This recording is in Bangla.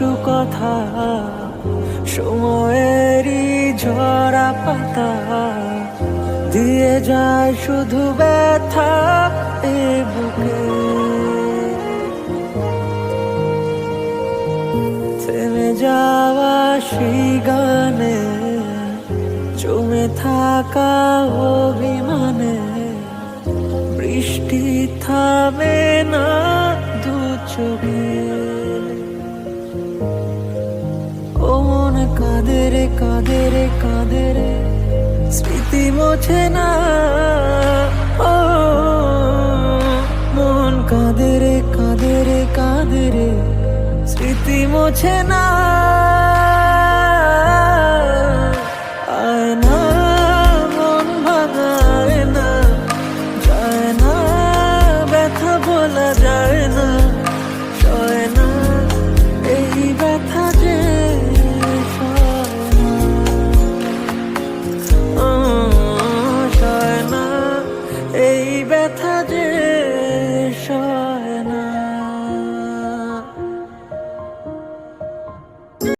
কিছু কথা সময়েরই ঝরা পাতা দিয়ে যায় শুধু ব্যথা এ বুকে। থেমে যাওয়া সেই গানে জমে থাকা অভিমানে বৃষ্টি থামে না দু চোখে। ও মন কাঁদে রে কাঁদে রে কাঁদে রে, স্মৃতি মোছে না। ও মন কাঁদে রে কাঁদে রে কাঁদে রে, স্মৃতি মোছে না। আয় না মন ভাঙায় না, যায় না ব্যথা বলা যায় না, সয় না এই ব্যথা যে সয় না এই ব্যথা যে